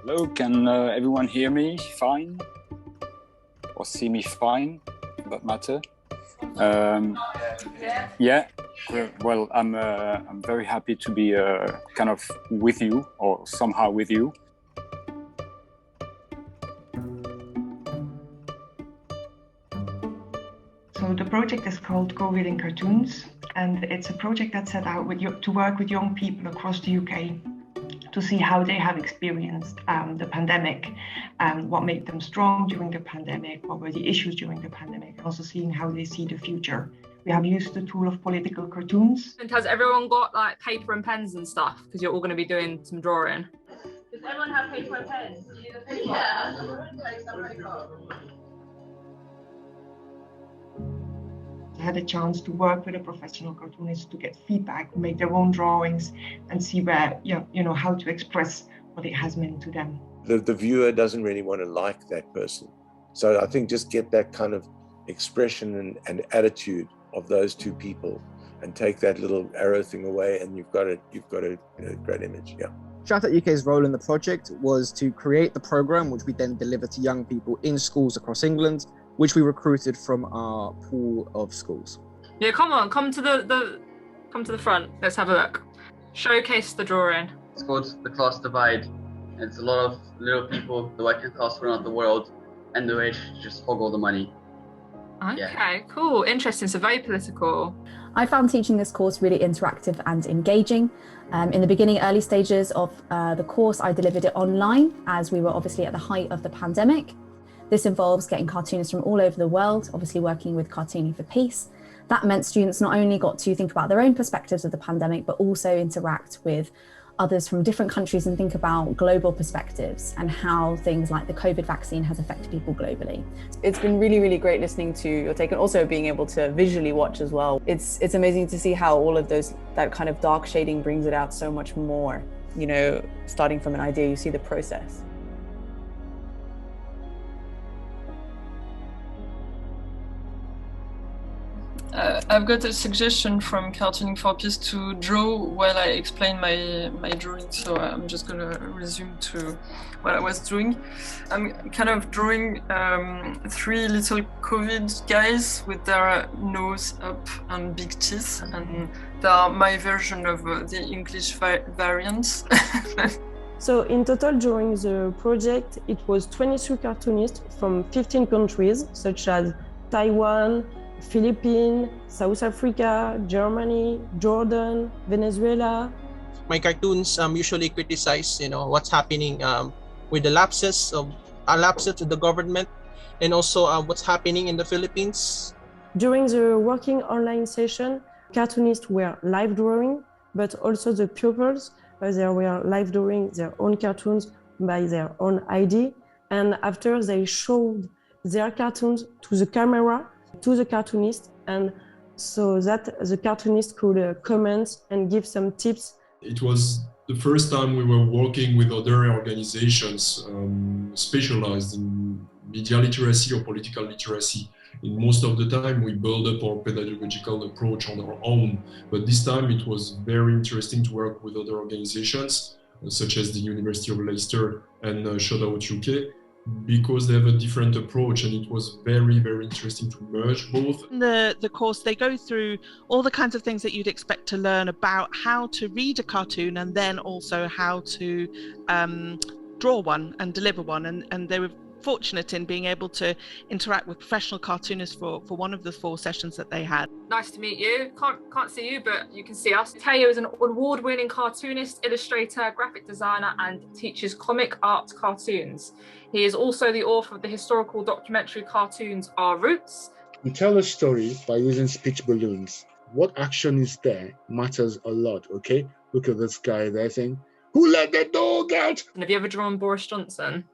Hello, can everyone hear me fine? Or see me fine, for that matter? Yeah, well, I'm very happy to be kind of with you, or somehow with you. So the project is called COVID in Cartoons, and it's a project that's set out to work with young people across the UK to see how they have experienced the pandemic, what made them strong during the pandemic, what were the issues during the pandemic, and also seeing how they see the future. We have used the tool of political cartoons. And has everyone got like paper and pens and stuff? Because you're all going to be doing some drawing. Does everyone have paper and pens? Yeah. I had a chance to work with a professional cartoonist to get feedback, make their own drawings, and see where, how to express what it has meant to them. The viewer doesn't really want to like that person. So I think just get that kind of expression and attitude of those two people and take that little arrow thing away, and you've got a great image. Yeah. Shout Out UK's role in the project was to create the programme, which we then deliver to young people in schools across England, which we recruited from our pool of schools. Yeah, come on, come to the front. Let's have a look. Showcase the drawing. It's called The Class Divide. It's a lot of little people, the working class around the world, and the rich just hog all the money. Okay, yeah. Cool, interesting. So very political. I found teaching this course really interactive and engaging. In the beginning, early stages of the course, I delivered it online as we were obviously at the height of the pandemic. This involves getting cartoonists from all over the world, obviously working with Cartooning for Peace. That meant students not only got to think about their own perspectives of the pandemic, but also interact with others from different countries and think about global perspectives and how things like the COVID vaccine has affected people globally. It's been really, really great listening to your take and also being able to visually watch as well. It's amazing to see how all of that kind of dark shading brings it out so much more. Starting from an idea, you see the process. I've got a suggestion from Cartooning for Peace to draw while I explain my drawing, so I'm just going to resume to what I was doing. I'm kind of drawing 3 little COVID guys with their nose up and big teeth, and they are my version of the English variants. So in total during the project, it was 23 cartoonists from 15 countries, such as Taiwan, Philippines, South Africa, Germany, Jordan, Venezuela. My cartoons usually criticize, what's happening with the lapses of the government, and also what's happening in the Philippines. During the working online session, cartoonists were live drawing, but also the pupils, they were live drawing their own cartoons by their own ID. And after they showed their cartoons to the camera, to the cartoonist, and so that the cartoonist could comment and give some tips. It was the first time we were working with other organizations specialized in media literacy or political literacy. In most of the time we build up our pedagogical approach on our own, but this time it was very interesting to work with other organizations such as the University of Leicester and Shout Out UK, because they have a different approach, and it was very, very interesting to merge both. In the course, they go through all the kinds of things that you'd expect to learn about how to read a cartoon, and then also how to draw one and deliver one. And they were fortunate in being able to interact with professional cartoonists for one of the 4 sessions that they had. Nice to meet you. Can't see you, but you can see us. Teo is an award-winning cartoonist, illustrator, graphic designer, and teaches comic art cartoons. He is also the author of the historical documentary cartoons Our Roots. We tell a story by using speech balloons. What action is there matters a lot, okay? Look at this guy there saying, "Who let the dog out?" And have you ever drawn Boris Johnson?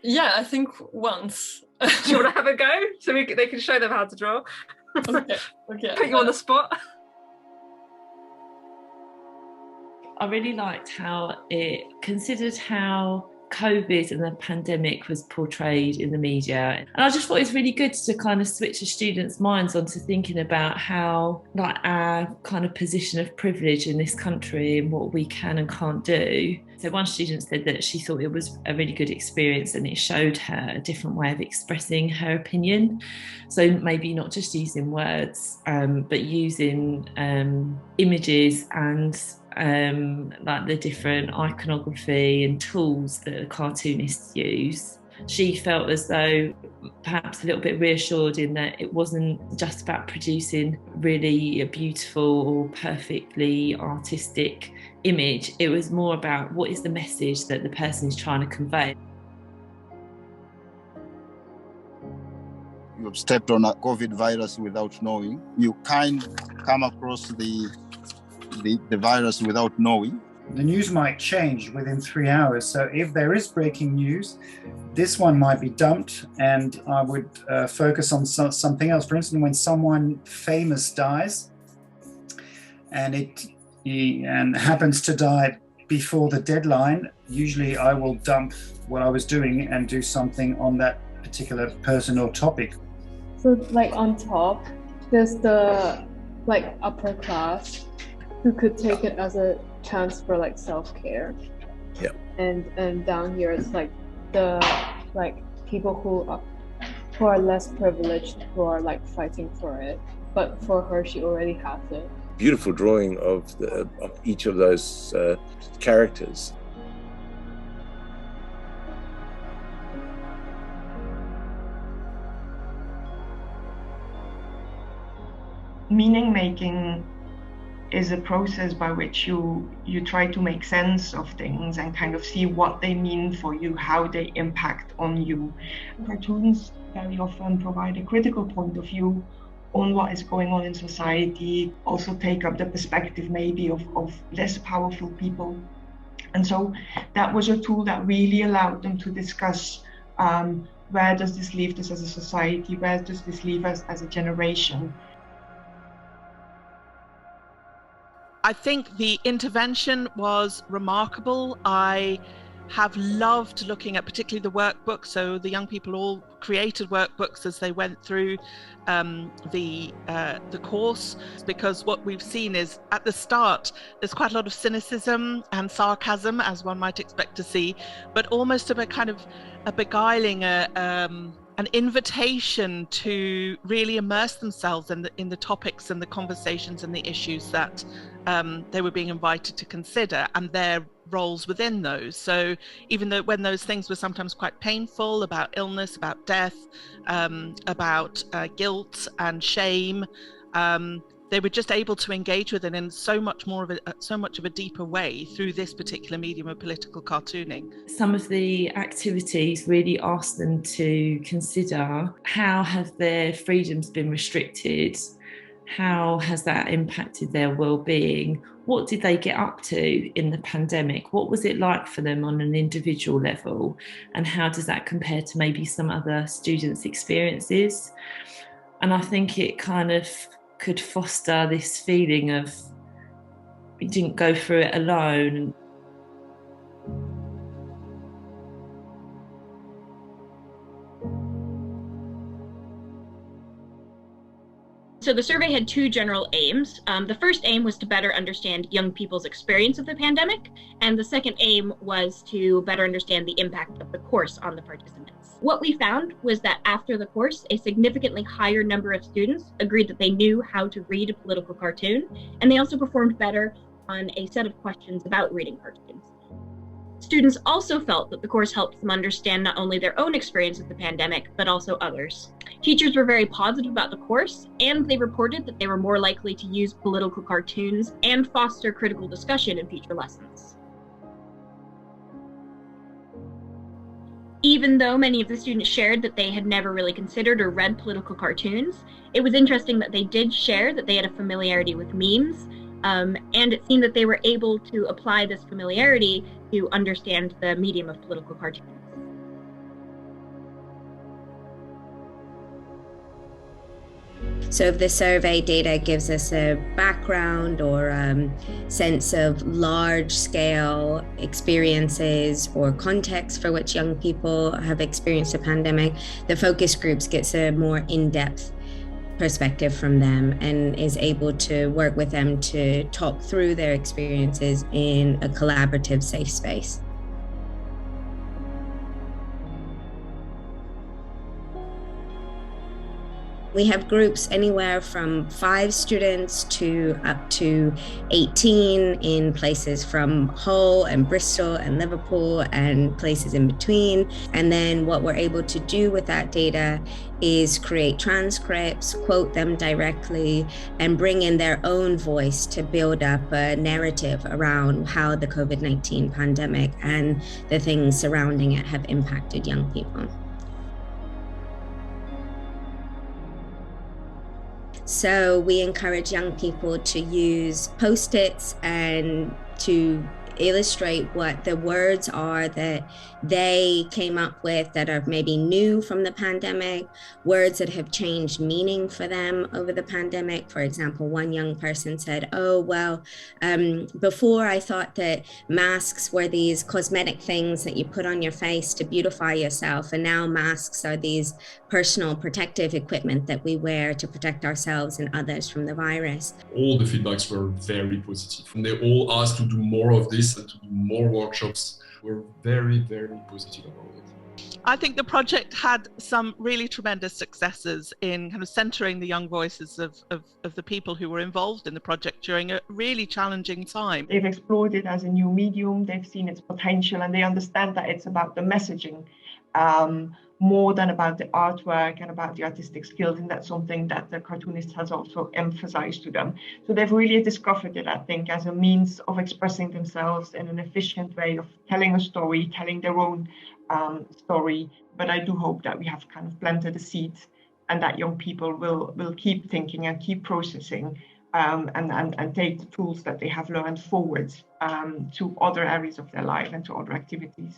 Yeah, I think once. Do you want to have a go? So they can show them how to draw. Okay. Put you on the spot. I really liked how it considered how COVID and the pandemic was portrayed in the media. And I just thought it was really good to kind of switch the students' minds onto thinking about how, like, our kind of position of privilege in this country and what we can and can't do. So one student said that she thought it was a really good experience and it showed her a different way of expressing her opinion. So maybe not just using words, but using images and like the different iconography and tools that the cartoonists use. She felt as though perhaps a little bit reassured in that it wasn't just about producing really a beautiful or perfectly artistic image. It was more about what is the message that the person is trying to convey. You have stepped on a COVID virus without knowing. You can come across the virus without knowing. The news might change within 3 hours. So if there is breaking news, this one might be dumped and I would focus on something else. For instance, when someone famous dies and happens to die before the deadline, usually I will dump what I was doing and do something on that particular person or topic. So like on top, there's the like upper class who could take it as a chance for like self-care. Yeah. And down here it's like the people who are less privileged who are like fighting for it. But for her, she already has it. Beautiful drawing of each of those characters. Meaning making is a process by which you try to make sense of things and kind of see what they mean for you, how they impact on you. Cartoons very often provide a critical point of view on what is going on in society, also take up the perspective maybe of less powerful people. And so that was a tool that really allowed them to discuss where does this leave us as a society, where does this leave us as a generation. I think the intervention was remarkable. I have loved looking at particularly the workbooks. So the young people all created workbooks as they went through the course, because what we've seen is at the start there's quite a lot of cynicism and sarcasm, as one might expect to see, but almost a kind of a beguiling, an invitation to really immerse themselves in the topics and the conversations and the issues that they were being invited to consider and their roles within those. So even though when those things were sometimes quite painful, about illness, about death, about guilt and shame, they were just able to engage with it in so much of a deeper way through this particular medium of political cartooning. Some of the activities really asked them to consider how have their freedoms been restricted, how has that impacted their well-being, what did they get up to in the pandemic, what was it like for them on an individual level, and how does that compare to maybe some other students' experiences. And I think it kind of could foster this feeling of we didn't go through it alone. So the survey had two general aims. The first aim was to better understand young people's experience of the pandemic, and the second aim was to better understand the impact of the course on the participants. What we found was that after the course, a significantly higher number of students agreed that they knew how to read a political cartoon, and they also performed better on a set of questions about reading cartoons. Students also felt that the course helped them understand not only their own experience of the pandemic, but also others. Teachers were very positive about the course, and they reported that they were more likely to use political cartoons and foster critical discussion in future lessons. Even though many of the students shared that they had never really considered or read political cartoons, it was interesting that they did share that they had a familiarity with memes, and it seemed that they were able to apply this familiarity to understand the medium of political cartoons. So if the survey data gives us a background or sense of large-scale experiences or context for which young people have experienced a pandemic, the focus groups gets a more in-depth perspective from them and is able to work with them to talk through their experiences in a collaborative, safe space. We have groups anywhere from 5 students to up to 18 in places from Hull and Bristol and Liverpool and places in between. And then what we're able to do with that data is create transcripts, quote them directly, and bring in their own voice to build up a narrative around how the COVID-19 pandemic and the things surrounding it have impacted young people. So we encourage young people to use Post-its and to illustrate what the words are that they came up with that are maybe new from the pandemic, words that have changed meaning for them over the pandemic. For example, one young person said, oh, well, before I thought that masks were these cosmetic things that you put on your face to beautify yourself. And now masks are these personal protective equipment that we wear to protect ourselves and others from the virus. All the feedbacks were very positive. And they all asked to do more of this and to do more workshops. We're very, very positive about it. I think the project had some really tremendous successes in kind of centering the young voices of the people who were involved in the project during a really challenging time. They've explored it as a new medium, they've seen its potential, and they understand that it's about the messaging more than about the artwork and about the artistic skills, and that's something that the cartoonist has also emphasized to them. So they've really discovered it, I think, as a means of expressing themselves in an efficient way of telling a story, telling their own story. But I do hope that we have kind of planted a seed and that young people will keep thinking and keep processing and take the tools that they have learned forward to other areas of their life and to other activities.